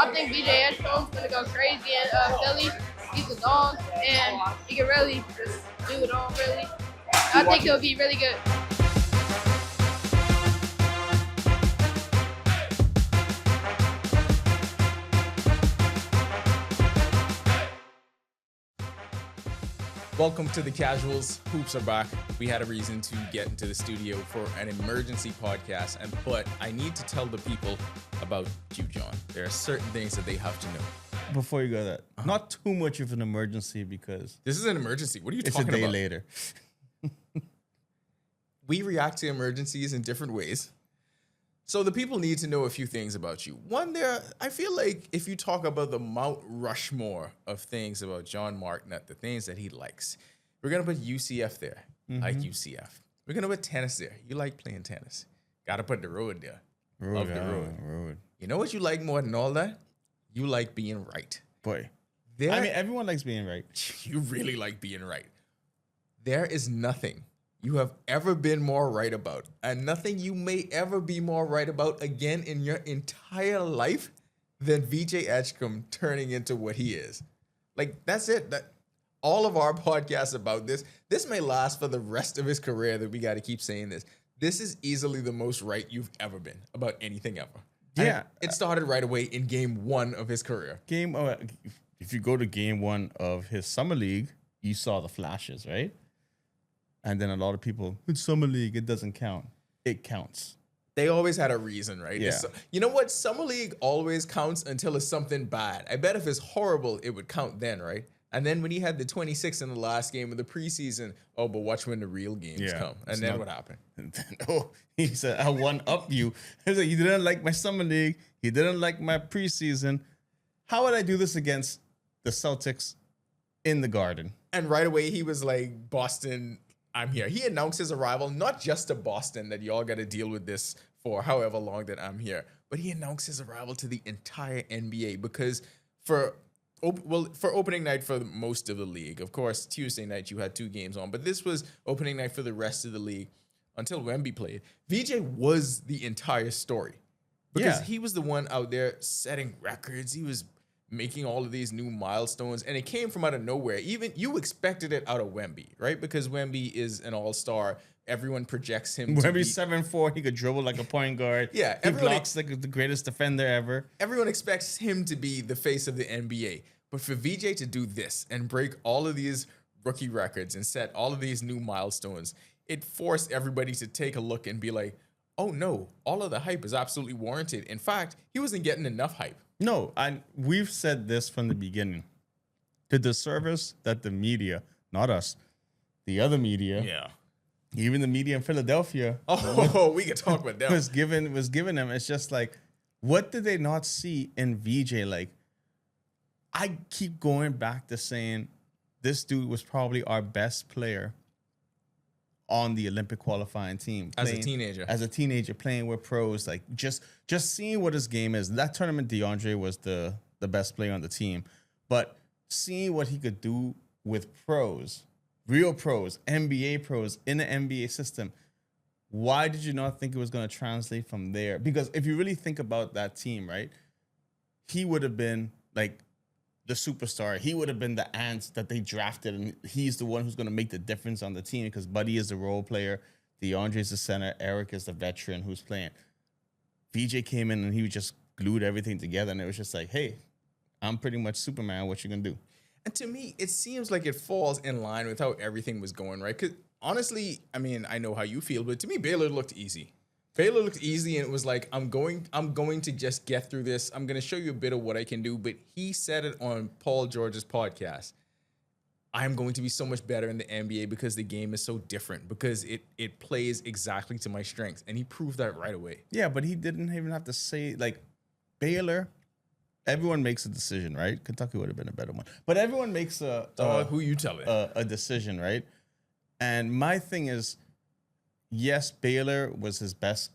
I think BJ Edgecombe's gonna go crazy in Philly. He's a dog, and he can really just do it all. Really, I think he'll be really good. Welcome to the Casuals. Hoops are back. We had a reason to get into the studio for an emergency podcast, but I need to tell the people about you, John. There are certain things that they have to know. Before you go to that, not too much of an emergency because This is an emergency. What are you talking about? it's a day later. We react to emergencies in different ways. So the people need to know a few things about you. One, I feel like if you talk about the Mount Rushmore of things about John Martinet, the things that he likes, we're going to put UCF there. Like UCF. We're going to put tennis there. You like playing tennis. Got to put the road there. Love the road. You know what you like more than all that? You like being right. Boy. I mean, everyone likes being right. You really like being right. There is nothing you have ever been more right about, and nothing you may ever be more right about again in your entire life than VJ Edgecombe turning into what he is. Like, that's it. That all of our podcasts about this may last for the rest of his career, that we got to keep saying this. This is easily the most right you've ever been about anything ever. Yeah. And it started right away in game one of his career. If you go to game one of his summer league, you saw the flashes, right? And then a lot of people, it's summer league, it doesn't count. It counts. They always had a reason, right? Yeah. You know what? Summer league always counts until it's something bad. I bet if it's horrible, it would count then, right? And then when he had the 26 in the last game of the preseason, but watch when the real games come. And then what happened? He said, I one up you. He said, you didn't like my summer league. You didn't like my preseason. How would I do this against the Celtics in the Garden? And right away, he was like, Boston, I'm here. He announced his arrival, not just to Boston, that y'all got to deal with this for however long that I'm here, but he announced his arrival to the entire NBA because for opening night for most of the league, of course, Tuesday night you had 2 games on, but this was opening night for the rest of the league until Wemby played. VJ was the entire story because he was the one out there setting records. He was making all of these new milestones, and it came from out of nowhere. Even you expected it out of Wemby, right? Because Wemby is an all-star. Everyone projects him to be... Wemby's 7'4", he could dribble like a point guard. Yeah. He blocks like the greatest defender ever. Everyone expects him to be the face of the NBA. But for VJ to do this and break all of these rookie records and set all of these new milestones, it forced everybody to take a look and be like, oh no, all of the hype is absolutely warranted. In fact, he wasn't getting enough hype. No, and we've said this from the beginning. The disservice that the media, not us, the other media, even the media in Philadelphia, we could talk about that. was given them. It's just like, what did they not see in VJ? Like, I keep going back to saying this dude was probably our best player on the Olympic qualifying team. As a teenager playing with pros, like just seeing what his game is. That tournament, Deandre was the best player on the team. But seeing what he could do with pros, real pros, NBA pros in the NBA system, why did you not think it was going to translate from there? Because if you really think about that team, right, he would have been like the superstar. He would have been the ant that they drafted, and he's the one who's going to make the difference on the team because Buddy is the role player, DeAndre is the center, Eric is the veteran who's playing. VJ came in and he just glued everything together, and it was just like, hey, I'm pretty much Superman. What you gonna do? And to me, it seems like it falls in line with how everything was going, right? Because honestly, I mean, I know how you feel, but to me, Baylor looked easy. Baylor looked easy, and it was like, I'm going to just get through this. I'm going to show you a bit of what I can do. But he said it on Paul George's podcast. I'm going to be so much better in the NBA because the game is so different, because it plays exactly to my strengths. And he proved that right away. Yeah, but he didn't even have to say, like, Baylor, everyone makes a decision, right? Kentucky would have been a better one. But everyone makes who you telling? A decision, right? And my thing is, yes, Baylor was his best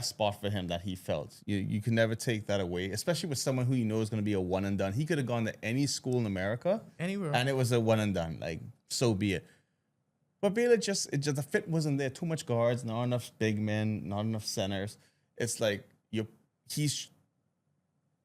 spot for him that he felt. You can never take that away, especially with someone who you know is going to be a one and done. He could have gone to any school in America, anywhere, and it was a one and done. Like, so be it. But Baylor the fit wasn't there. Too much guards, not enough big men, not enough centers. It's like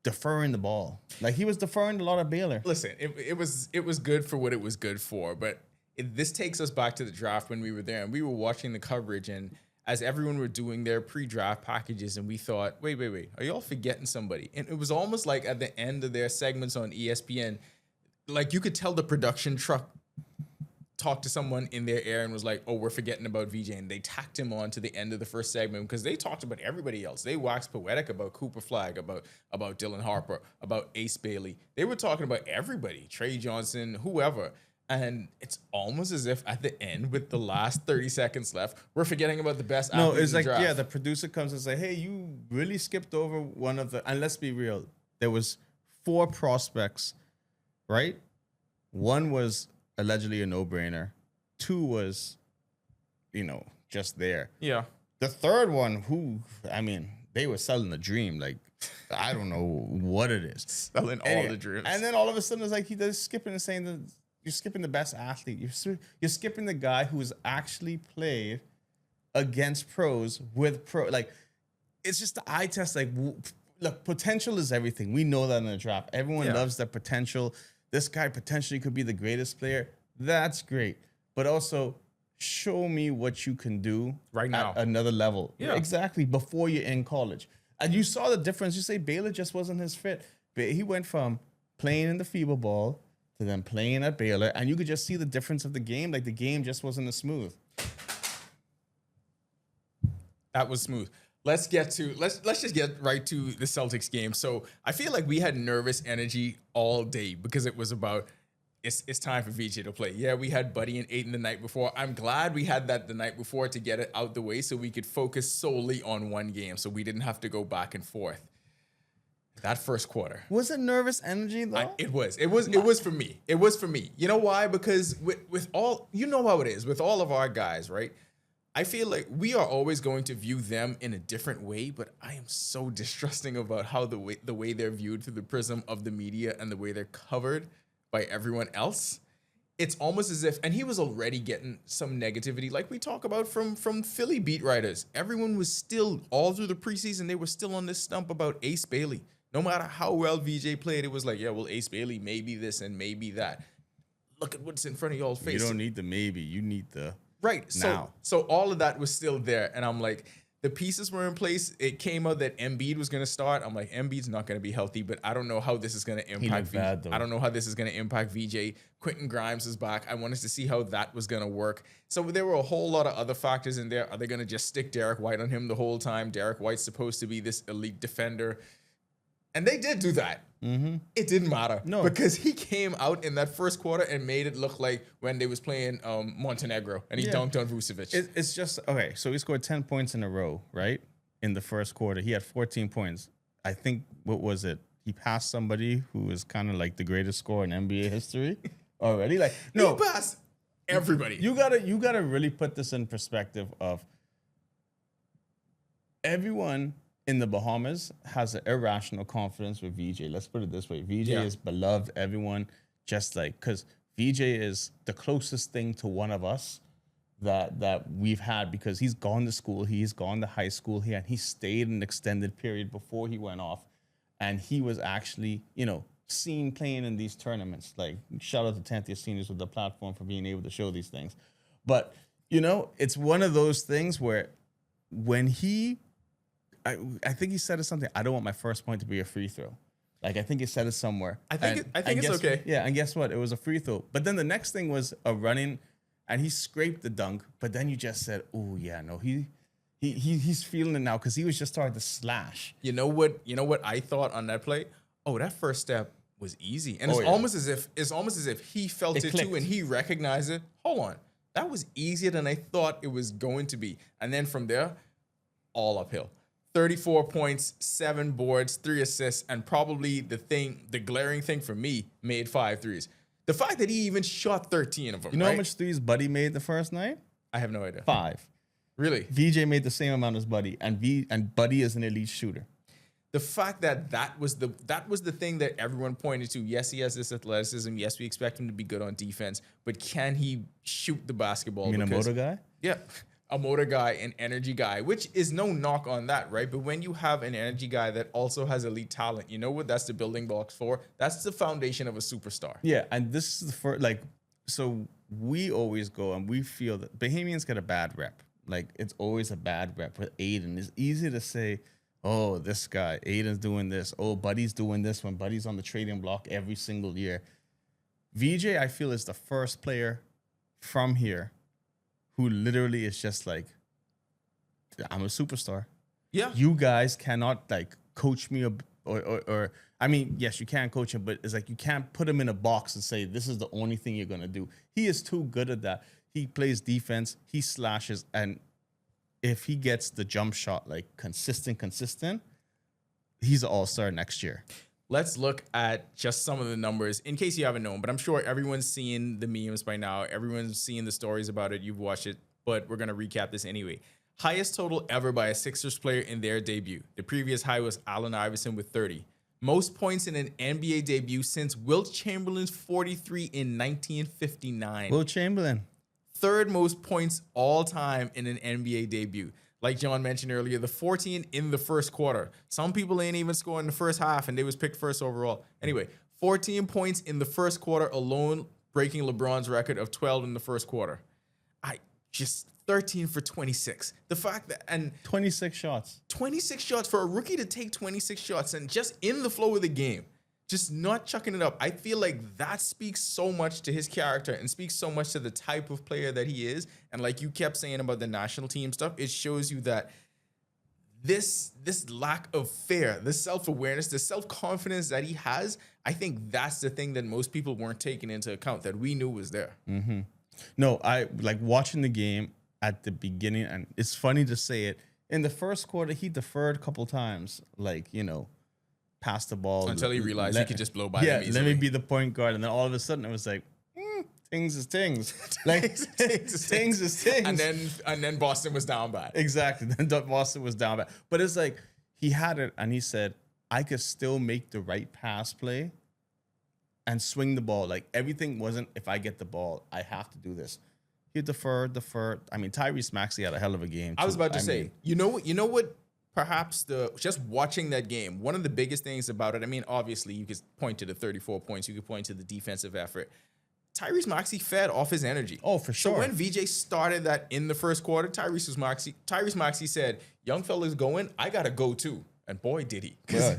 deferring the ball. Like he was deferring a lot of Baylor. Listen, it was good for what it was good for, but this takes us back to the draft when we were there and we were watching the coverage, and as everyone were doing their pre-draft packages, and we thought, wait, are y'all forgetting somebody? And it was almost like at the end of their segments on ESPN, like you could tell the production truck talked to someone in their ear and was like, oh, we're forgetting about VJ. And they tacked him on to the end of the first segment because they talked about everybody else. They waxed poetic about Cooper Flagg, about Dylan Harper, about Ace Bailey. They were talking about everybody, Trey Johnson, whoever. And it's almost as if at the end, with the last 30 seconds left, we're forgetting about the best athletes No, it's in the like, draft. yeah, the producer comes and say, hey, you really skipped over one of the, and let's be real, there was 4 prospects, right? One was allegedly a no-brainer. 2 was, just there. Yeah. The third one, they were selling the dream. Like, I don't know what it is. Selling all the dreams. And then all of a sudden, it's like he's skipping and saying that you're skipping the best athlete. You're skipping the guy who's actually played against pros with pro. Like, it's just the eye test. Like, look, potential is everything. We know that in the draft. Everyone loves that potential. This guy potentially could be the greatest player. That's great. But also, show me what you can do right now at another level. Yeah. Exactly, before you're in college. And you saw the difference. You say Baylor just wasn't his fit. But he went from playing in the FIBA ball to then playing at Baylor. And you could just see the difference of the game. Like, the game just wasn't as smooth. That was smooth. Let's just get right to the Celtics game. So I feel like we had nervous energy all day because it was about it's time for VJ to play. Yeah, we had Buddy and Ayton the night before. I'm glad we had that the night before to get it out the way so we could focus solely on one game so we didn't have to go back and forth. That first quarter. Was it nervous energy, though? It was for me. It was for me. You know why? Because with all, you know how it is, with all of our guys, right? I feel like we are always going to view them in a different way, but I am so distrusting about how the way they're viewed through the prism of the media and the way they're covered by everyone else. It's almost as if, and he was already getting some negativity, like we talk about from Philly beat writers. Everyone was still, all through the preseason, they were still on this stump about Ace Bailey. No matter how well VJ played, it was like, yeah, well, Ace Bailey, maybe this and maybe that. Look at what's in front of y'all's face. You don't need the maybe, you need the right. Now. So all of that was still there. And I'm like, the pieces were in place. It came out that Embiid was going to start. I'm like, Embiid's not going to be healthy, but I don't know how this is going to impact VJ. I don't know how this is going to impact VJ. Quentin Grimes is back. I wanted to see how that was going to work. So there were a whole lot of other factors in there. Are they going to just stick Derek White on him the whole time? Derek White's supposed to be this elite defender. And they did do that. Mm-hmm. It didn't matter. No. Because he came out in that first quarter and made it look like when they was playing Montenegro and he dunked on Vucevic. It's just, okay, so he scored 10 points in a row, right? In the first quarter. He had 14 points. I think, what was it? He passed somebody who was kind of like the greatest scorer in NBA history already. Like, no. He passed everybody. You gotta really put this in perspective of everyone in the Bahamas has an irrational confidence with VJ. Let's put it this way. VJ is beloved. Everyone just like, because VJ is the closest thing to one of us that we've had, because he's gone to school. He's gone to high school here, and he stayed an extended period before he went off. And he was actually, seen playing in these tournaments. Like, shout out to 10th year seniors with the platform for being able to show these things. But, it's one of those things where when I think he said it something. I don't want my first point to be a free throw. Like, I think he said it somewhere. I think it's okay. Yeah, and guess what? It was a free throw. But then the next thing was a running, and he scraped the dunk. But then you just said, "Oh yeah, no, he's feeling it now," because he was just starting to slash. You know what I thought on that play? Oh, that first step was easy, and it's almost as if he felt it too, and he recognized it. Hold on, that was easier than I thought it was going to be. And then from there, all uphill. 34 points, 7 boards, 3 assists, and probably the glaring thing for me, made 5 threes. The fact that he even shot 13 of them. You know how much threes Buddy made the first night? I have no idea. 5. Really? VJ made the same amount as Buddy, and Buddy is an elite shooter. The fact that was the thing that everyone pointed to. Yes, he has this athleticism. Yes, we expect him to be good on defense, but can he shoot the basketball? You mean a moto guy? Yeah. a motor guy, an energy guy, which is no knock on that, right? But when you have an energy guy that also has elite talent, you know what that's the building blocks for? That's the foundation of a superstar. Yeah, and this is the first, like, so we always go and we feel that Bahamians get a bad rep. Like, it's always a bad rep with Ayton. It's easy to say, oh, this guy, Ayton's doing this. Oh, Buddy's doing this when Buddy's on the trading block every single year. VJ, I feel, is the first player from here who literally is just like, I'm a superstar. Yeah. You guys cannot like coach me or I mean, yes, you can coach him, but it's like you can't put him in a box and say this is the only thing you're gonna do. He is too good at that. He plays defense, he slashes, and if he gets the jump shot like consistent, he's an all-star next year. Let's look at just some of the numbers in case you haven't known, but I'm sure everyone's seen the memes by now. Everyone's seen the stories about it. You've watched it, but we're going to recap this anyway. Highest total ever by a Sixers player in their debut. The previous high was Allen Iverson with 30. Most points in an NBA debut since Wilt Chamberlain's 43 in 1959. Wilt Chamberlain. Third most points all time in an NBA debut. Like John mentioned earlier, the 14 in the first quarter. Some people ain't even scoring in the first half, and they was picked first overall. Anyway, 14 points in the first quarter alone, breaking LeBron's record of 12 in the first quarter. I just 13 for 26. The fact that, and 26 shots. 26 shots for a rookie to take 26 shots and just in the flow of the game, just not chucking it up. I feel like that speaks so much to his character and speaks so much to the type of player that he is. And like you kept saying about the national team stuff, it shows you that this lack of fear, this self-awareness, the self-confidence that he has, I think that's the thing that most people weren't taking into account that we knew was there. Mm-hmm. No, I like watching the game at the beginning, and it's funny to say it. In the first quarter, he deferred a couple times, like, you know, pass the ball until he realized he could just blow by him easily. Let me be the point guard, and then all of a sudden it was like, things is things, like things is things, and then Boston was down bad. Exactly, then Boston was down bad. But it's like he had it, and he said, I could still make the right pass play and swing the ball. Like everything wasn't, if I get the ball, I have to do this. He deferred. I mean, Tyrese Maxey had a hell of a game. I was about to say, you know what? Perhaps just watching that game, one of the biggest things about it, I mean, obviously you could point to the 34 points, you could point to the defensive effort. Tyrese Maxey fed off his energy. Oh, for sure. So when VJ started that in the first quarter, Tyrese Maxey said, young fella's going, I got to go too. And boy, did he. Because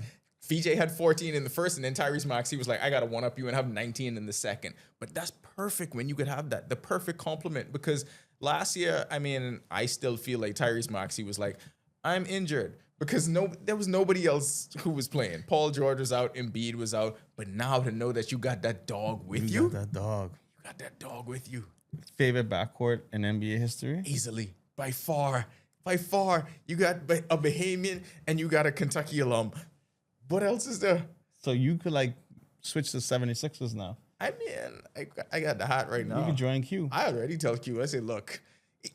VJ had 14 in the first, and then Tyrese Maxey was like, I got to one-up you and have 19 in the second. But that's perfect when you could have that, the perfect complement. Because last year, I mean, I still feel like Tyrese Maxey was like, I'm injured because there was nobody else who was playing. Paul George was out, Embiid was out, but now to know that you got that dog with you, got that dog with you. Favorite backcourt in NBA history? Easily, by far, you got a Bahamian and you got a Kentucky alum. What else is there? So you could like switch to 76ers now. I mean, I got the hat right now. You can join Q. I already tell Q. I say, look.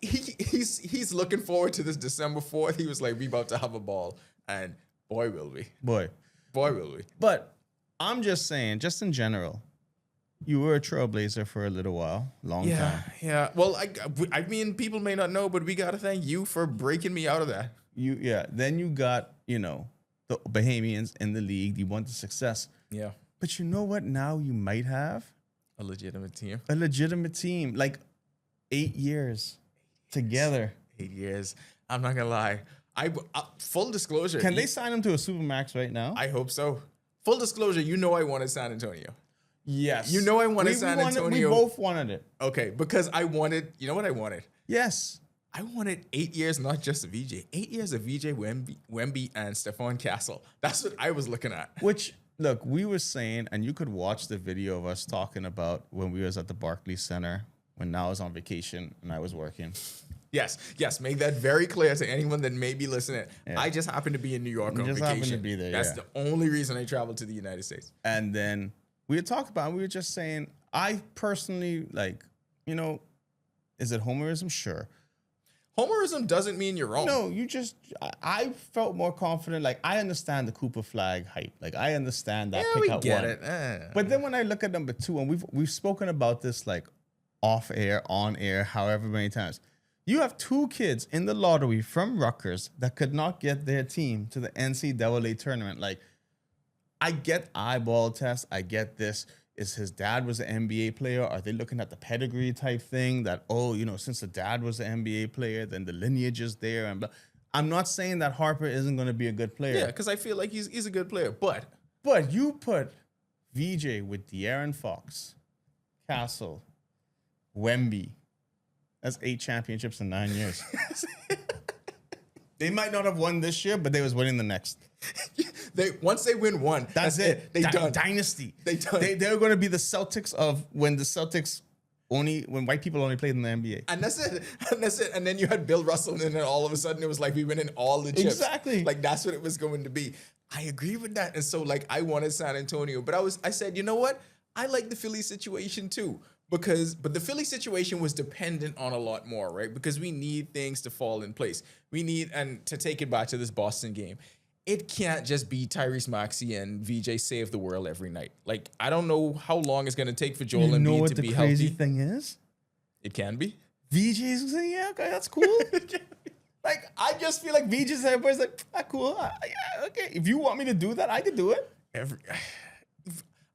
He's looking forward to this December 4th. He was like, we about to have a ball. And boy, will we. Boy, will we. But I'm just saying, just in general, you were a trailblazer for a little while, long time. Yeah. Well, I mean, people may not know, but we got to thank you for breaking me out of that. Then you got, you know, the Bahamians in the league. You want the success. Yeah. But you know what? Now you might have a legitimate team. Like 8 years. Together. 8 years. I'm not gonna lie. Full disclosure. Can they sign him to a Supermax right now? I hope so. Full disclosure. You know I wanted San Antonio. Yes. You know I wanted San Antonio. We both wanted it. Okay, because I wanted. You know what I wanted? Yes. I wanted 8 years, not just of VJ. 8 years of VJ, Wemby, and Stephon Castle. That's what I was looking at. Which, look, we were saying, and you could watch the video of us talking about when we was at the Barclays Center. When I was on vacation and I was working. Yes. Make that very clear to anyone that may be listening. Yeah. I just happened to be in New York on vacation. Happened to be there. That's the only reason I traveled to the United States. And then we had talked about it. We were just saying, I personally, like, you know, is it homerism? Sure. Homerism doesn't mean you're wrong. No, I felt more confident. Like, I understand the Cooper flag hype. Like, I understand that pick out get one. it. But then when I look at number two, and we've spoken about this, like, off air, on air, however many times. You have 2 kids in the lottery from Rutgers that could not get their team to the NCAA tournament. Like, I get eyeball tests. I get this. Is his dad was an NBA player? Are they looking at the pedigree type thing that, oh, you know, since the dad was an NBA player, then the lineage is there? And blah. I'm not saying that Harper isn't going to be a good player. Yeah, because I feel like he's a good player. But you put VJ with De'Aaron Fox, Castle, Wemby. That's 8 championships in 9 years. They might not have won this year, but they was winning the next. Once they win one, that's it. They done. Dynasty. They done. They're going to be the Celtics of when the Celtics when white people only played in the NBA. And that's it. And that's it. And then you had Bill Russell, and then all of a sudden it was like we winning all the chips. Exactly. Like that's what it was going to be. I agree with that. And so like I wanted San Antonio, but I said, you know what? I like the Philly situation too. But the Philly situation was dependent on a lot more, right? Because we need things to fall in place. And to take it back to this Boston game, it can't just be Tyrese Maxey and VJ save the world every night. Like, I don't know how long it's going to take for Joel Embiid to be healthy. You know what the crazy thing is? It can be. VJ's saying, yeah, okay, that's cool. Like, I just feel like VJ's everybody's like, cool. Yeah, okay. If you want me to do that, I can do it.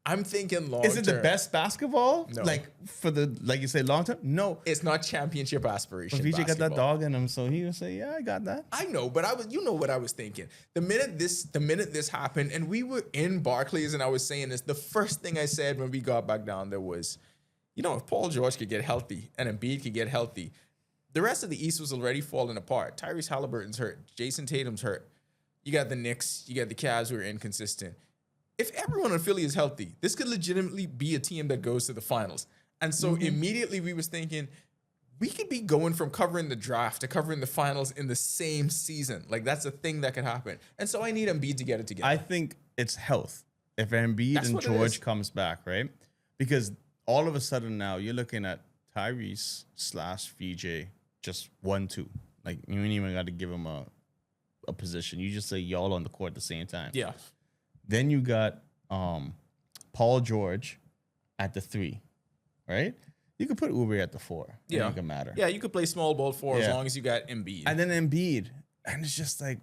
I'm thinking long term. Is it the best basketball? No. Like you say, long term? No. It's not championship aspiration. But VJ got that dog in him, so he would say, yeah, I got that. I know, but you know what I was thinking. The minute this happened, and we were in Barclays, and I was saying this, the first thing I said when we got back down there was, you know, if Paul George could get healthy and Embiid could get healthy, the rest of the East was already falling apart. Tyrese Halliburton's hurt. Jason Tatum's hurt. You got the Knicks. You got the Cavs who are inconsistent. If everyone in Philly is healthy, this could legitimately be a team that goes to the finals. And so immediately we was thinking, we could be going from covering the draft to covering the finals in the same season. Like, that's a thing that could happen. And so I need Embiid to get it together. I think it's health. If Embiid and George comes back, right? Because all of a sudden now you're looking at Tyrese / VJ just 1-2. Like, you ain't even got to give him a position. You just say y'all on the court at the same time. Yeah. Then you got Paul George at the 3, right? You could put Oubre at the 4. Yeah. It doesn't matter. Yeah, you could play small ball 4 as long as you got Embiid. And then Embiid. And it's just like,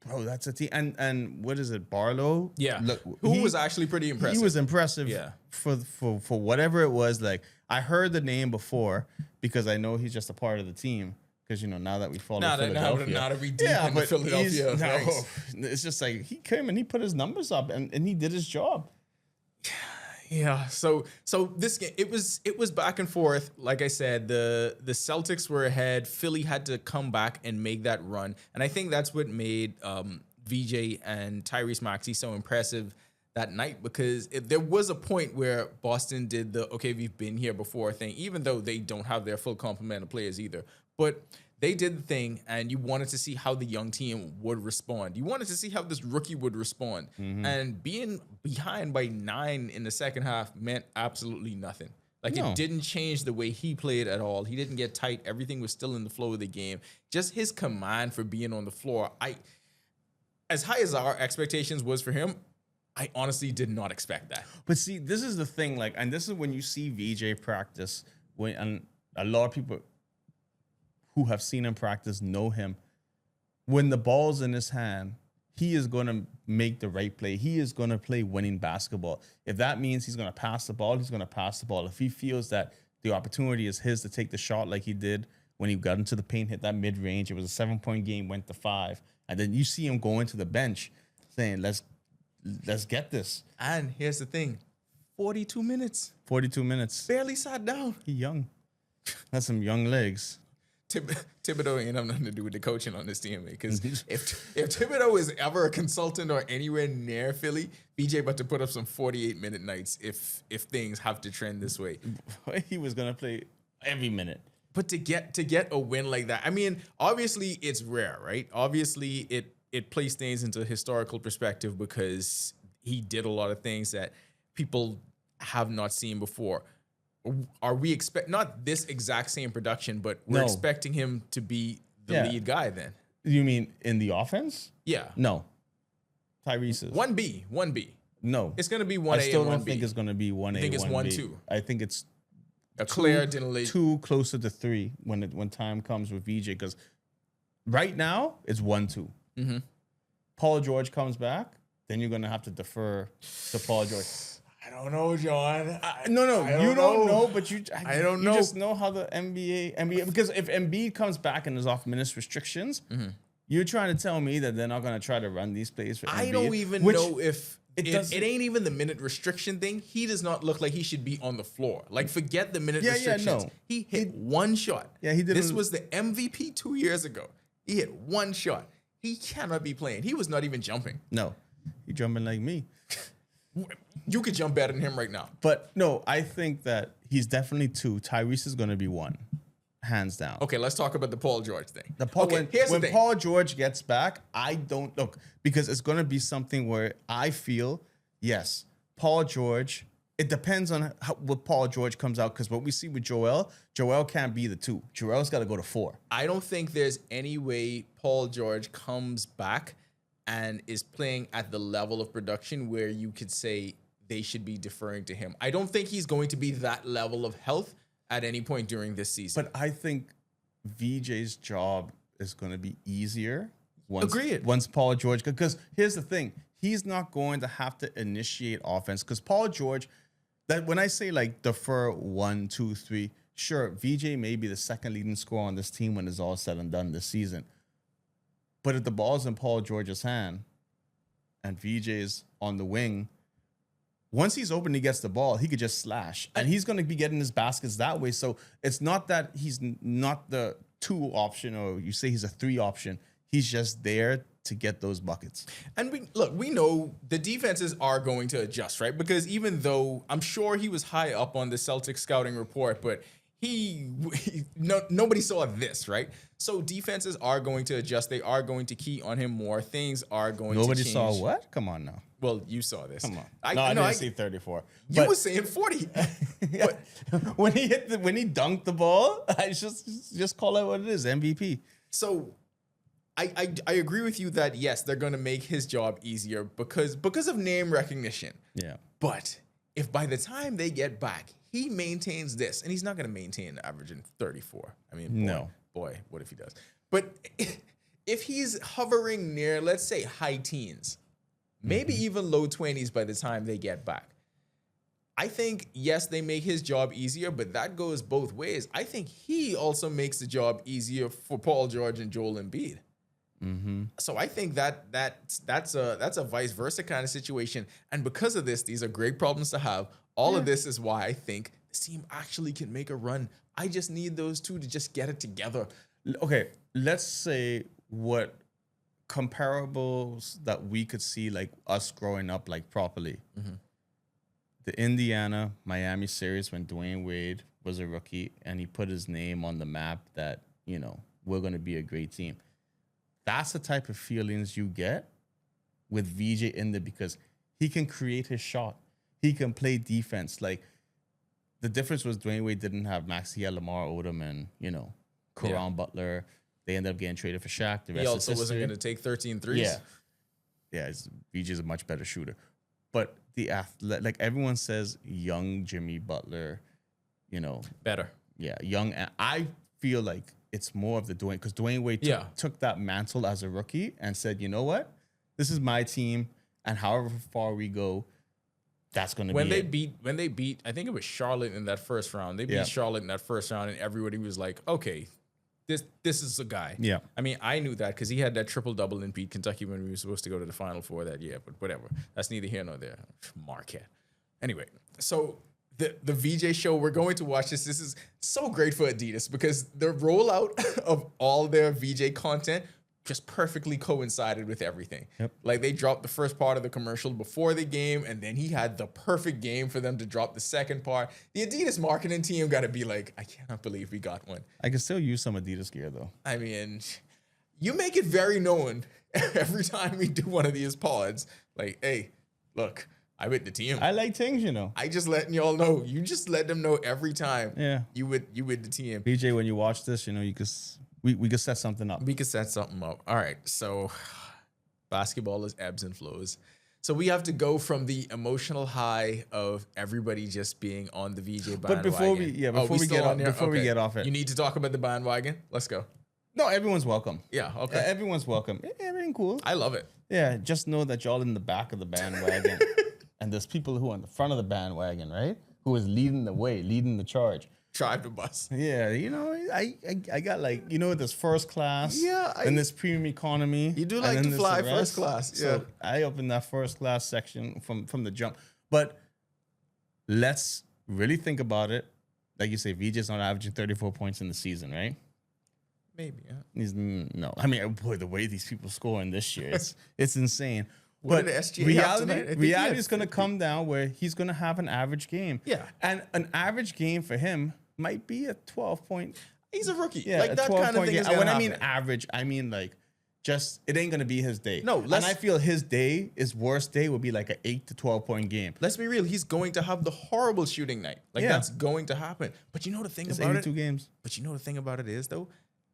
bro, that's a team. And what is it, Barlow? Yeah. Look, who was actually pretty impressive. He was impressive for whatever it was. Like, I heard the name before because I know he's just a part of the team. Because, you know, now that we follow Philadelphia. Not every deep in the Philadelphia. It's just like he came and he put his numbers up and he did his job. Yeah. So this game, it was back and forth. Like I said, the Celtics were ahead. Philly had to come back and make that run. And I think that's what made VJ and Tyrese Maxey so impressive that night, because there was a point where Boston did the, okay, we've been here before thing, even though they don't have their full complement of players either. But they did the thing, and you wanted to see how the young team would respond. You wanted to see how this rookie would respond. And being behind by 9 in the second half meant absolutely nothing. Like, it didn't change the way he played at all. He didn't get tight. Everything was still in the flow of the game. Just his command for being on the floor. As high as our expectations was for him, I honestly did not expect that. But see, this is the thing, like, and this is when you see VJ practice, and a lot of people who have seen him practice know him. When the ball's in his hand, he is going to make the right play. He is going to play winning basketball. If that means he's going to pass the ball, he's going to pass the ball. If he feels that the opportunity is his to take the shot like he did when he got into the paint, hit that mid-range, it was a 7-point game, went to 5. And then you see him going to the bench saying, let's get this. And here's the thing. 42 minutes. 42 minutes. Barely sat down. He young. That's some young legs. Thibodeau ain't have nothing to do with the coaching on this team, because if Thibodeau is ever a consultant or anywhere near Philly, BJ about to put up some 48-minute nights if things have to trend this way. He was gonna play every minute. But to get a win like that, I mean, obviously it's rare, right? Obviously it places things into historical perspective because he did a lot of things that people have not seen before. Are we not this exact same production, but we're expecting him to be the lead guy then? You mean in the offense? Yeah. No. Tyrese's. 1B. No. It's going to be 1A and 1B. I still don't think it's going to be 1A, I think it's 1B. 1-2. I think it's Claire didn't lead. 2 closer to 3 when time comes with VJ, because right now it's 1-2. Paul George comes back, then you're gonna have to defer to Paul George. I don't know, John. No, you don't know, but I don't know. You just know how the NBA, because if Embiid comes back and is off minutes restrictions, you're trying to tell me that they're not gonna try to run these plays for Embiid. I don't even know if it ain't even the minute restriction thing. He does not look like he should be on the floor. Like, forget the minute restrictions. No. He hit one shot. Yeah, he did. This was the MVP 2 years ago. He hit one shot. He cannot be playing. He was not even jumping. No, he jumping like me. You could jump better than him right now. But no, I think that he's definitely 2. Tyrese is going to be 1, hands down. Okay, let's talk about the Paul George thing. When Paul George gets back, I don't look, because it's going to be something where I feel, yes, Paul George. It depends on what Paul George comes out, because what we see with Joel can't be the 2. Joel's got to go to 4. I don't think there's any way Paul George comes back and is playing at the level of production where you could say they should be deferring to him. I don't think he's going to be that level of health at any point during this season. But I think VJ's job is going to be easier Agreed. once Paul George, because here's the thing. He's not going to have to initiate offense, because Paul George, that when I say like defer 1, 2, 3, sure, VJ may be the second leading scorer on this team when it's all said and done this season. But if the ball's in Paul George's hand and VJ's on the wing, once he's open, he gets the ball, he could just slash. And he's going to be getting his baskets that way. So it's not that he's not the 2 option, or you say he's a 3 option. He's just there to get those buckets. And we know the defenses are going to adjust, right? Because even though I'm sure he was high up on the Celtics scouting report, but nobody saw this, right? So defenses are going to adjust. They are going to key on him more. Things are going to change. Nobody saw what? Come on now. Well, you saw this. Come on. I didn't see 34. You were saying 40. But when he dunked the ball, I just call it what it is, MVP. So I agree with you that yes, they're going to make his job easier because of name recognition. Yeah. But if by the time they get back, he maintains this, and he's not going to maintain averaging 34. I mean, boy, what if he does? But if he's hovering near, let's say, high teens, maybe even low 20s by the time they get back, I think, yes, they make his job easier, but that goes both ways. I think he also makes the job easier for Paul George and Joel Embiid. So I think that's a vice versa kind of situation. And because of this, these are great problems to have. All of this is why I think this team actually can make a run. I just need those 2 to just get it together. Okay, let's say what comparables that we could see, like us growing up like properly. The Indiana Miami series when Dwayne Wade was a rookie and he put his name on the map that, we're going to be a great team. That's the type of feelings you get with VJ in there, because he can create his shot. He can play defense. Like, the difference was Dwayne Wade didn't have Max. He had Lamar Odom and, Caron Butler. They ended up getting traded for Shaq. He also wasn't going to take 13 threes. Yeah, VJ's a much better shooter. But the athlete, like everyone says, young Jimmy Butler, better. Yeah, young. I feel like it's more of the Dwayne, because Dwayne Wade took that mantle as a rookie and said, you know what? This is my team, and however far we go, that's going to be when they beat, I think it was Charlotte in that first round. They beat Charlotte in that first round, and everybody was like, okay, this is a guy. Yeah. I mean, I knew that because he had that triple-double and beat Kentucky when we were supposed to go to the Final Four that year, but whatever. That's neither here nor there. Marquette. Anyway, so the VJ show, we're going to watch this. This is so great for Adidas because the rollout of all their VJ content just perfectly coincided with everything. Yep. Like they dropped the first part of the commercial before the game, and then he had the perfect game for them to drop the second part. The Adidas marketing team got to be like, I cannot believe we got one. I can still use some Adidas gear though. I mean, you make it very known every time we do one of these pods. Like, hey, look, I with the team. I like things, you know. I just letting y'all know. You just let them know every time. Yeah. You with the team. BJ, when you watch this, you know, you could we could set something up. We could set something up. All right. So basketball is ebbs and flows. So we have to go from the emotional high of everybody just being on the VJ bandwagon. But before we get off it, you need to talk about the bandwagon. Let's go. no, everyone's welcome. Yeah, okay. Everyone's welcome. Everything cool. I love it. Yeah, just know that y'all in the back of the bandwagon, and there's people who are in the front of the bandwagon, right? Who is leading the way, leading the charge. Drive the bus. Yeah, you know, I got like, you know, this first class, Yeah, and this premium economy. You do and like then to there's fly the first rest. class. Yeah. So I opened that first class section from the jump. But let's really think about it. Like you say, VJ's not averaging 34 points in the season, right? Maybe, yeah. No. I mean, boy, the way these people scoring this year, it's insane. What But did SGA have tonight? I think he reality had is going to come down where he's going to have an average game. Yeah. And an average game for him might be a 12-point. He's a rookie. Yeah, Like a that kind of 12-point thing game. is gonna When I happen. mean average, I mean like just it ain't going to be his day. No, and let's- I feel his day, his worst day would be like an 8 to 12-point game. Let's be real. He's going to have the horrible shooting night. Like Yeah. that's going to happen. But you know the thing It's about 82 it. games. But you know the thing about it is though,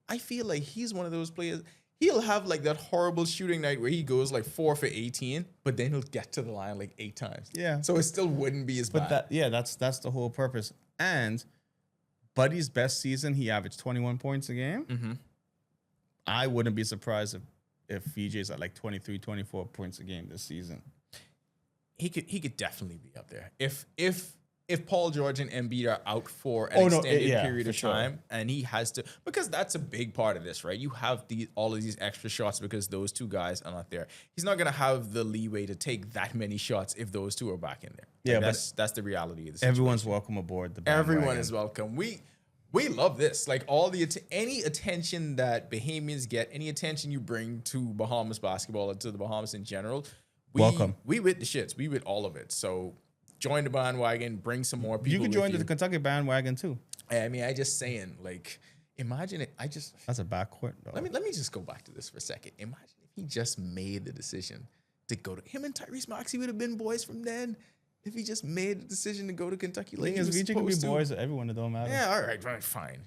I feel like he's one of those players. He'll have like that horrible shooting night where he goes like 4 for 18, but then he'll get to the line like 8 times. Yeah. So it still wouldn't be as But bad. that's the whole purpose. And Buddy's best season, he averaged 21 points a game. Mm-hmm. I wouldn't be surprised if VJ's at like 23, 24 points a game this season. He could definitely be up there. If Paul George and Embiid are out for an Oh, no, extended yeah, period for of sure. time, and he has to, because that's a big part of this, right? You have all of these extra shots because those two guys are not there. He's not gonna have the leeway to take that many shots if those two are back in there. Yeah, but that's the reality of the situation. Everyone's welcome aboard the Everyone bandwagon. is welcome. We love this. Like all the any attention that Bahamians get, any attention you bring to Bahamas basketball or to the Bahamas in general, Welcome. We with the shits. We with all of it. So join the bandwagon. Bring some more people. You can with join you. the Kentucky bandwagon too. I mean, I just saying, like, imagine it. That's a backcourt. Though. Let me just go back to this for a second. Imagine if he just made the decision to go to him and Tyrese Maxey would have been boys from then. If he just made the decision to go to Kentucky, The like thing he is, was VJ can be supposed to. boys. Everyone, it don't matter. Yeah, all right, fine.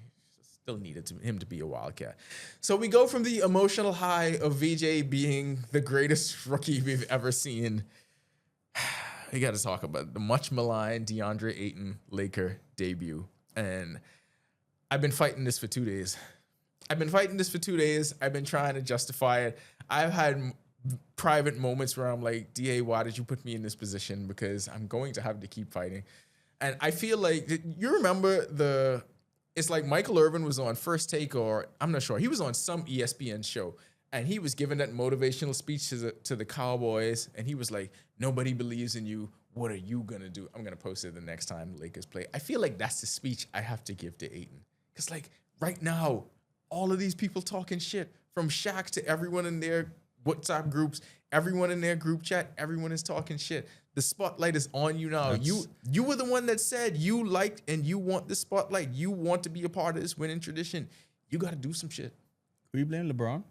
Still needed him to be a Wildcat. So we go from the emotional high of VJ being the greatest rookie we've ever seen. We got to talk about the much maligned DeAndre Ayton Laker debut. And I've been fighting this for 2 days. I've been trying to justify it. I've had private moments where I'm like, DA, why did you put me in this position? Because I'm going to have to keep fighting. And I feel like, you remember it's like Michael Irvin was on First Take, or I'm not sure. He was on some ESPN show, and he was giving that motivational speech to the Cowboys, and he was like, nobody believes in you. What are you going to do? I'm going to post it the next time the Lakers play. I feel like that's the speech I have to give to Ayton. Because, like, right now, all of these people talking shit, from Shaq to everyone in their WhatsApp groups, everyone in their group chat, everyone is talking shit. The spotlight is on you now. You were the one that said you liked and you want the spotlight. You want to be a part of this winning tradition. You got to do some shit. Who you blame, LeBron?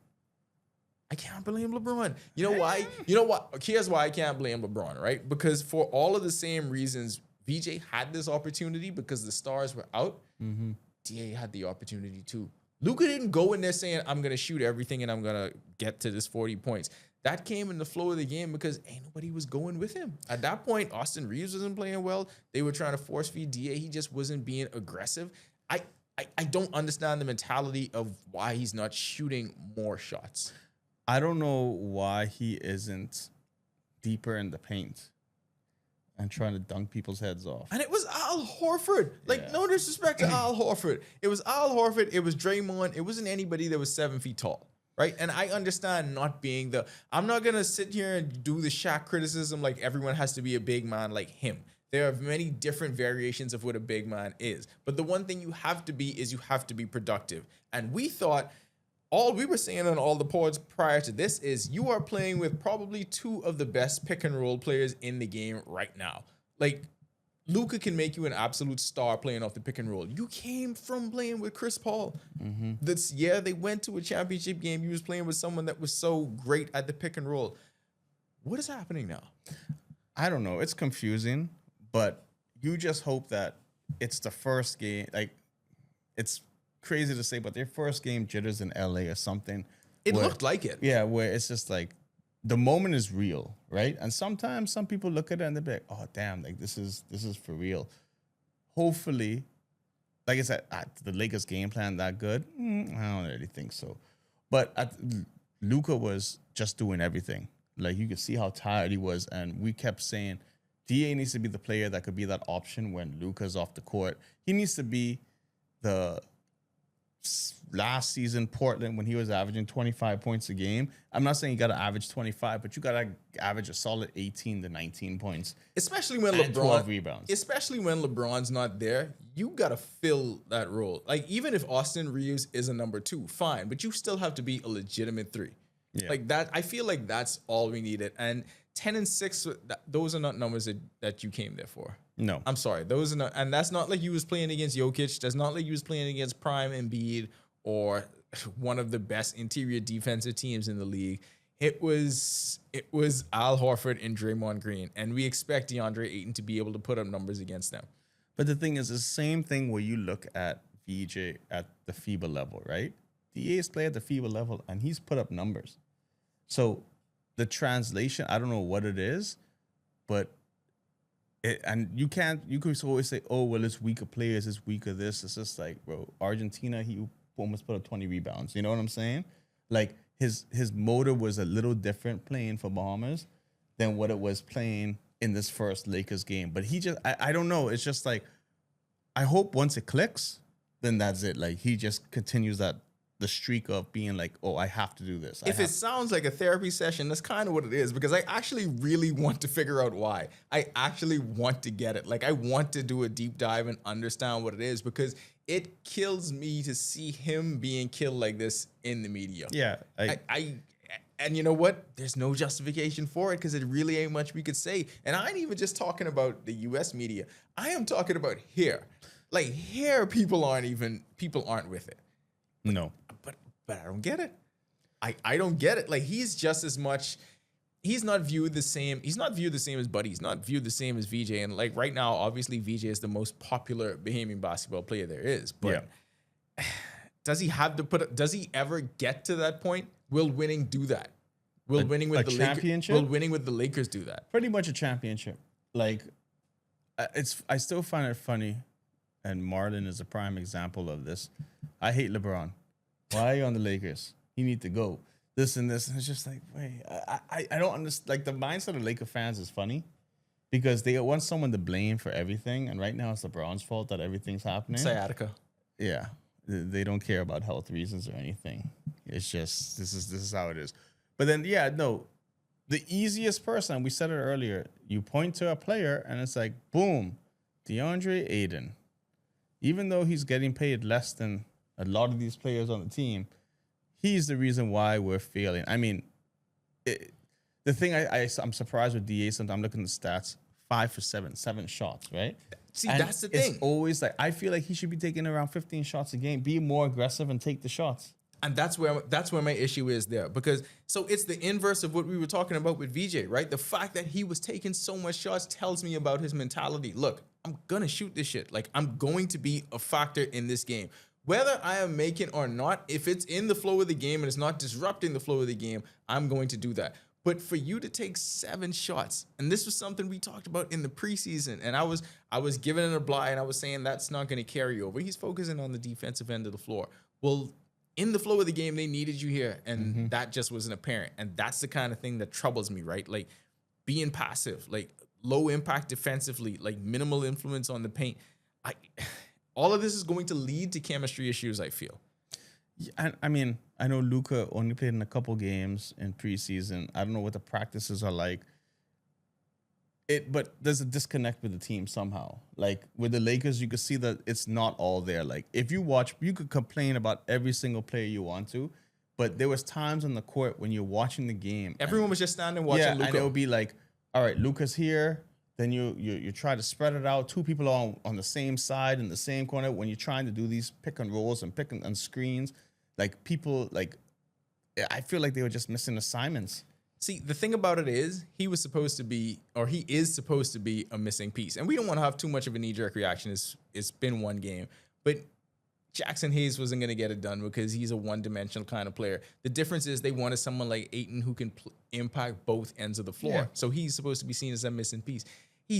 I can't blame LeBron. You know why? You know what? Here's why I can't blame LeBron, right? Because for all of the same reasons, VJ had this opportunity because the stars were out. Mm-hmm. DA had the opportunity too. Luka didn't go in there saying, I'm going to shoot everything and I'm going to get to this 40 points. That came in the flow of the game because ain't nobody was going with him. At that point, Austin Reeves wasn't playing well. They were trying to force feed DA. He just wasn't being aggressive. I don't understand the mentality of why he's not shooting more shots. I don't know why he isn't deeper in the paint and trying to dunk people's heads off. And it was Al Horford. Like, Yeah. no disrespect to Al Horford. It was Al Horford. It was Draymond. It wasn't anybody that was 7 feet tall, right? And I understand not being I'm not going to sit here and do the Shaq criticism like everyone has to be a big man like him. There are many different variations of what a big man is. But the one thing you have to be is you have to be productive. And we thought, all we were saying on all the pods prior to this is you are playing with probably two of the best pick and roll players in the game right now. Like, Luka can make you an absolute star playing off the pick and roll. You came from playing with Chris Paul. Mm-hmm. They went to a championship game. You was playing with someone that was so great at the pick and roll. What is happening now? I don't know. It's confusing, but you just hope that it's the first game. Like, it's crazy to say, but their first game jitters in LA or something. It looked like it. Yeah, where it's just like the moment is real, right? And sometimes some people look at it and they're like, "Oh, damn! Like this is for real." Hopefully, like I said, the Lakers' game plan that good? I don't really think so. But Luka was just doing everything. Like you could see how tired he was, and we kept saying, "Da needs to be the player that could be that option when Luka's off the court. He needs to be the last season Portland when he was averaging 25 points a game. I'm not saying you got to average 25, but you got to average a solid 18 to 19 points, especially when and 12 rebounds. Especially when LeBron's not there, you got to fill that role. Like even if Austin Reeves is a number 2, fine, but you still have to be a legitimate 3. Yeah. Like that, I feel like that's all we needed. And 10 and 6, those are not numbers that you came there for. No, I'm sorry. Those are not, and that's not like you was playing against Jokic. That's not like you was playing against Prime Embiid or one of the best interior defensive teams in the league. It was Al Horford and Draymond Green, and we expect DeAndre Ayton to be able to put up numbers against them. But the thing is, the same thing where you look at VJ at the FIBA level, right? DA's play at the FIBA level, and he's put up numbers. So the translation, I don't know what it is, but and you could always say, oh, well, it's weaker players, it's weaker this. It's just like, bro, Argentina, he almost put up 20 rebounds. You know what I'm saying? Like his motor was a little different playing for Bahamas than what it was playing in this first Lakers game. But he just, I don't know. It's just like, I hope once it clicks, then that's it. Like he just continues the streak of being like, oh, I have to do this. If it sounds like a therapy session, that's kind of what it is, because I actually really want to figure out why. I actually want to get it. Like I want to do a deep dive and understand what it is, because it kills me to see him being killed like this in the media. Yeah. And you know what? There's no justification for it, because it really ain't much we could say. And I ain't even just talking about the US media. I am talking about here. Like here, people aren't with it. No. But I don't get it. I don't get it. Like he's just as much. He's not viewed the same. He's not viewed the same as Buddy. He's not viewed the same as VJ. And like right now, obviously VJ is the most popular Bahamian basketball player there is. But does he have to does he ever get to that point? Will winning do that? Will winning with the championship? Will winning with the Lakers do that? Pretty much a championship. Like I still find it funny, and Marlon is a prime example of this. I hate LeBron. Why are you on the Lakers? You need to go. This and this. And it's just like, wait, I don't understand. Like the mindset of Laker fans is funny because they want someone to blame for everything. And right now it's LeBron's fault that everything's happening. Sciatica. Yeah. They don't care about health reasons or anything. It's just, this is how it is. But then, yeah, no, the easiest person, we said it earlier, you point to a player and it's like, boom, Deandre Ayton. Even though he's getting paid less than a lot of these players on the team, he's the reason why we're failing. I mean, the thing I'm surprised with DA, sometimes I'm looking at the stats, 5 for 7 shots, right? See, and that's the thing. It's always like, I feel like he should be taking around 15 shots a game, be more aggressive and take the shots. And that's where my issue is there, because so it's the inverse of what we were talking about with VJ, right? The fact that he was taking so much shots tells me about his mentality. Look, I'm gonna shoot this shit. Like I'm going to be a factor in this game. Whether I am making or not, if it's in the flow of the game and it's not disrupting the flow of the game, I'm going to do that. But for you to take 7 shots, and this was something we talked about in the preseason, and I was giving it a blind, and I was saying that's not going to carry over. He's focusing on the defensive end of the floor. Well, in the flow of the game, they needed you here, and that just wasn't apparent. And that's the kind of thing that troubles me, right? Like being passive, like low impact defensively, like minimal influence on the paint. All of this is going to lead to chemistry issues, I feel. Yeah, I mean, I know Luka only played in a couple games in preseason. I don't know what the practices are like. But there's a disconnect with the team somehow. Like with the Lakers, you could see that it's not all there. Like if you watch, you could complain about every single player you want to, but there was times on the court when you're watching the game. Everyone was just standing watching Luka. And it would be like, all right, Luka's here. Then you try to spread it out. 2 people on the same side in the same corner. When you're trying to do these pick and rolls and and screens, like people like, I feel like they were just missing assignments. See, the thing about it is he is supposed to be a missing piece, and we don't want to have too much of a knee-jerk reaction. It's been one game, but Jackson Hayes wasn't going to get it done because he's a one-dimensional kind of player. The difference is they wanted someone like Ayton who can impact both ends of the floor. Yeah. So he's supposed to be seen as a missing piece. He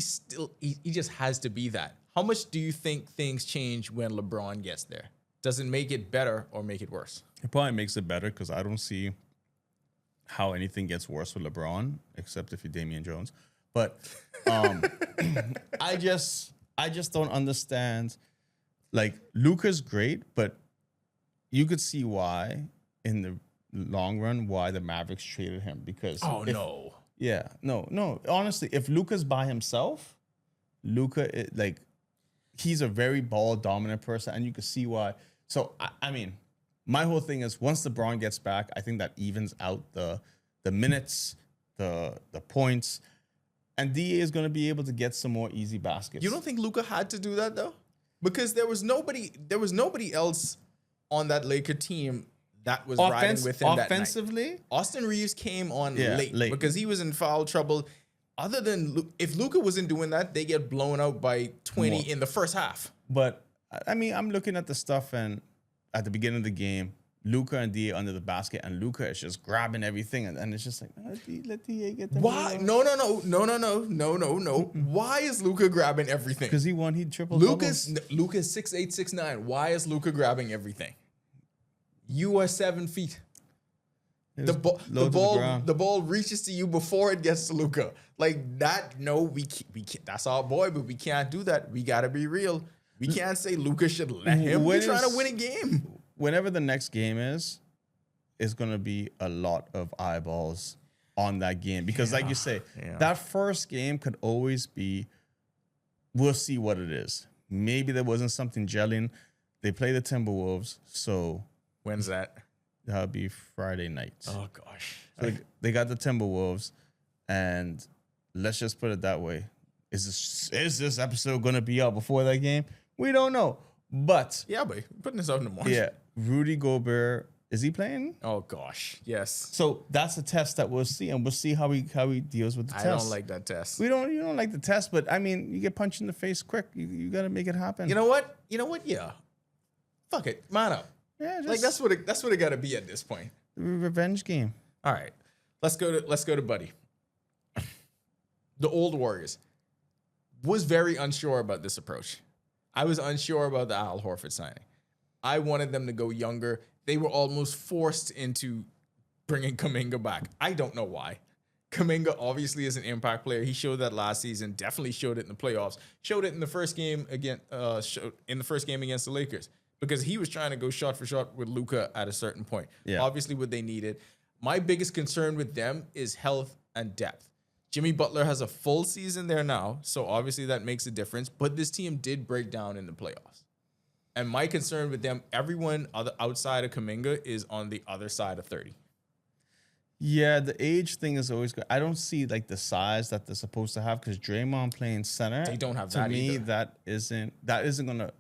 just has to be that. How much do you think things change when LeBron gets there? Does it make it better or make it worse? It probably makes it better because I don't see how anything gets worse with LeBron, except if you're Damian Jones. But I just don't understand. Like, Luka's great, but you could see why in the long run why the Mavericks traded him because no. Honestly, if Luka's by himself, he's a very ball dominant person, and you can see why. So I mean, my whole thing is once LeBron gets back, I think that evens out the minutes, the points, and DA is going to be able to get some more easy baskets. You don't think Luka had to do that though? Because there was nobody else on that Laker team that was riding with him offensively. That night. Austin Reeves came on late because he was in foul trouble. Other than if Luka wasn't doing that, they get blown out by 20 in the first half. But I mean, I'm looking at the stuff, and at the beginning of the game, Luka and DA under the basket, and Luka is just grabbing everything, and it's just like let DA get the Why? No. Why is Luka grabbing everything? Because he triple Luka's 6'8", 6'9". Why is Luka grabbing everything? You are 7 feet. The ball reaches to you before it gets to Luka. Like that. No, we can't. That's our boy, but we can't do that. We gotta be real. We can't say Luka should let him. We're trying to win a game. Whenever the next game is, it's going to be a lot of eyeballs on that game. Because like you say, that first game could always be, we'll see what it is. Maybe there wasn't something gelling. They play the Timberwolves. So when's that? That'll be Friday night. Oh, gosh. So they got the Timberwolves. And let's just put it that way. Is this episode going to be out before that game? We don't know. But yeah, but putting this out in the morning. Yeah. Rudy Gobert, is he playing? Oh gosh, yes. So that's a test that we'll see, and we'll see how he deals with the test. I don't like that test. You don't like the test, but I mean, you get punched in the face quick. You got to make it happen. You know what? Yeah. Fuck it, man up. Yeah, like that's what it got to be at this point. Revenge game. All right, let's go to Buddy. The old Warriors was very unsure about this approach. I was unsure about the Al Horford signing. I wanted them to go younger. They were almost forced into bringing Kuminga back. I don't know why. Kuminga obviously is an impact player. He showed that last season. Definitely showed it in the playoffs. Showed it in the first game against the Lakers because he was trying to go shot for shot with Luka at a certain point. Yeah. Obviously, what they needed. My biggest concern with them is health and depth. Jimmy Butler has a full season there now, so obviously that makes a difference. But this team did break down in the playoffs. And my concern with them, everyone outside of Kuminga is on the other side of 30. Yeah, the age thing is always good. I don't see like the size that they're supposed to have because Draymond playing center. They don't have that. To me, that isn't gonna.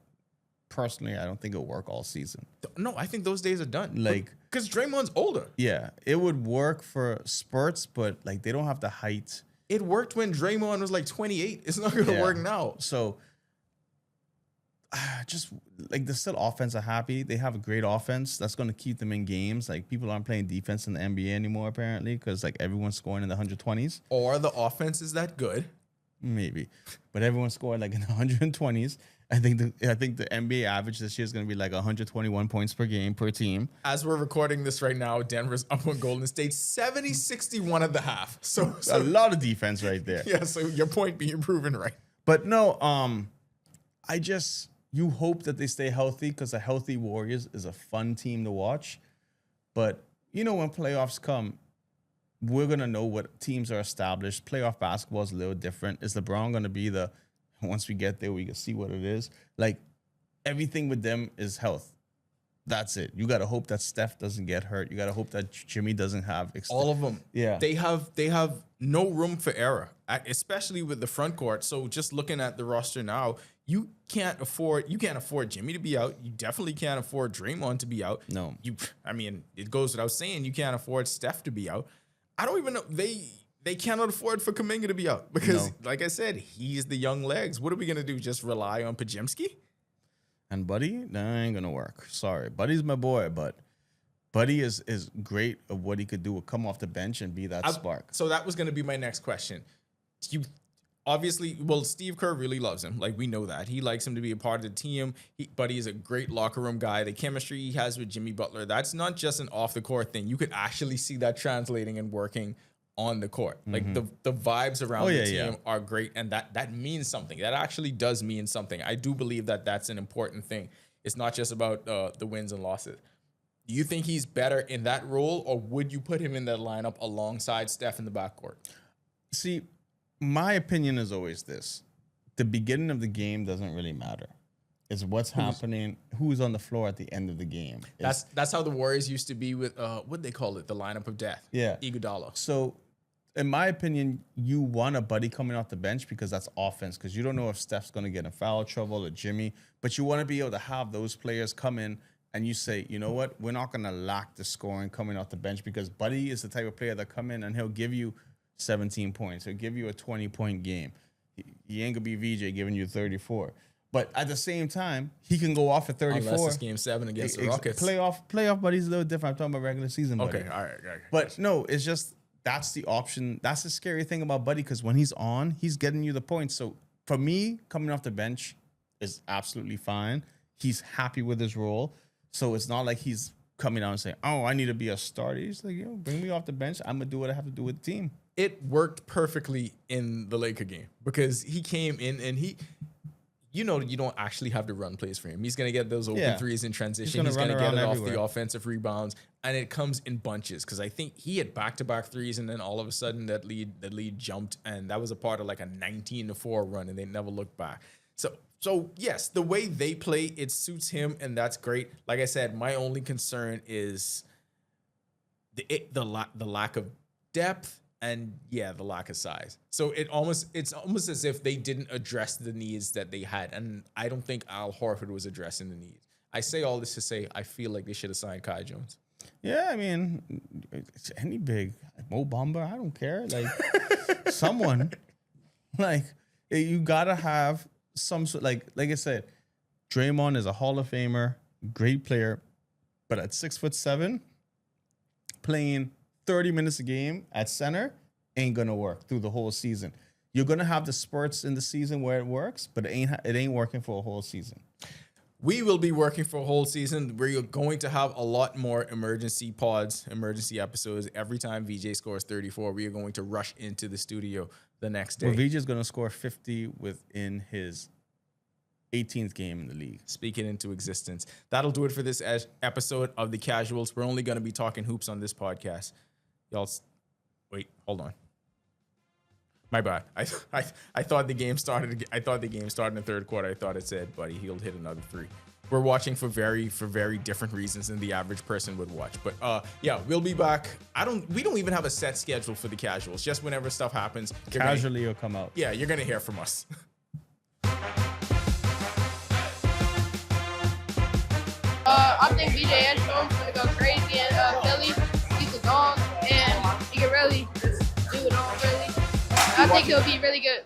Personally, I don't think it'll work all season. No, I think those days are done. Like because Draymond's older. Yeah, it would work for spurts, but like they don't have the height. It worked when Draymond was like 28. It's not gonna work now. So. Just like the still offense are happy. They have a great offense that's going to keep them in games. Like people aren't playing defense in the NBA anymore apparently because like everyone's scoring in the 120s. Or the offense is that good. Maybe, but everyone's scoring like in the 120s. I think the NBA average this year is going to be like 121 points per game per team. As we're recording this right now, Denver's up on Golden State 70-61 at the half. So a lot of defense right there. Yeah. So your point being proven right. But no, you hope that they stay healthy because a healthy Warriors is a fun team to watch. But, you know, when playoffs come, we're going to know what teams are established. Playoff basketball is a little different. Is LeBron going to be once we get there, we can see what it is? Like, everything with them is health. That's it. You got to hope that Steph doesn't get hurt. You got to hope that Jimmy doesn't have... all of them. Yeah. They have no room for error, especially with the front court. So just looking at the roster now... You can't afford Jimmy to be out. You definitely can't afford Draymond to be out. No. It goes without saying you can't afford Steph to be out. I don't even know. They cannot afford for Kuminga to be out because, like I said, he's the young legs. What are we going to do? Just rely on Pajemski? And Buddy, that ain't gonna work. Sorry, Buddy's my boy, but Buddy is great of what he could do. Come off the bench and be that spark. So that was gonna be my next question. You obviously, well, Steve Kerr really loves him. Like, we know that. He likes him to be a part of the team. Buddy is a great locker room guy. The chemistry he has with Jimmy Butler, that's not just an off the court thing. You could actually see that translating and working on the court. Like the vibes around the team are great, and that means something. That actually does mean something. I do believe that that's an important thing. It's not just about the wins and losses. Do you think he's better in that role, or would you put him in that lineup alongside Steph in the backcourt? See, my opinion is always this: the beginning of the game doesn't really matter. It's what's happening, who's on the floor at the end of the game. That's how the Warriors used to be with what they call it, the lineup of death. Yeah, Iguodala. So, in my opinion, you want a Buddy coming off the bench because that's offense. Because you don't know if Steph's going to get in foul trouble or Jimmy, but you want to be able to have those players come in and you say, you know what, we're not going to lack the scoring coming off the bench because Buddy is the type of player that come in and he'll give you 17 points. He'll give you a 20-point game. He ain't going to be VJ giving you 34. But at the same time, he can go off at 34. Unless it's Game 7 against the Rockets. Playoff Buddy's a little different. I'm talking about regular season Buddy. Okay, all right. But no, it's just that's the option. That's the scary thing about Buddy because when he's on, he's getting you the points. So for me, coming off the bench is absolutely fine. He's happy with his role. So it's not like he's coming out and saying, oh, I need to be a starter. He's like, bring me off the bench. I'm going to do what I have to do with the team. It worked perfectly in the Laker game because he came in and you don't actually have to run plays for him. He's going to get those open threes in transition. He's going to get it off the offensive rebounds, and it comes in bunches because I think he had back-to-back threes, and then all of a sudden that lead jumped, and that was a part of like a 19-4 run, and they never looked back. So yes, the way they play, it suits him, and that's great. Like I said, my only concern is the lack of depth. And the lack of size. So it's almost as if they didn't address the needs that they had. And I don't think Al Horford was addressing the needs. I say all this to say I feel like they should have signed Kai Jones. Yeah, I mean, any big Mo Bamba, I don't care. Like someone, like you gotta have some sort. Like I said, Draymond is a Hall of Famer, great player, but at 6'7", playing 30 minutes a game at center ain't gonna work through the whole season. You're gonna have the spurts in the season where it works, but it ain't working for a whole season. We will be working for a whole season. We're going to have a lot more emergency episodes. Every time VJ scores 34, we are going to rush into the studio the next day. Well, VJ is gonna score 50 within his 18th game in the league. Speaking into existence. That'll do it for this episode of The Casuals. We're only going to be talking hoops on this podcast. Y'all, wait, hold on. My bad. I thought the game started. I thought the game started in the third quarter. I thought it said, buddy, he'll hit another three. We're watching for very different reasons than the average person would watch. But we'll be back. We don't even have a set schedule for The Casuals. Just whenever stuff happens, Casually it'll come out. Yeah, you're gonna hear from us. I think VJ Edgestone's gonna go crazy in Philly. He's a dog, and he can really just do it all. Really, I think he'll be really good.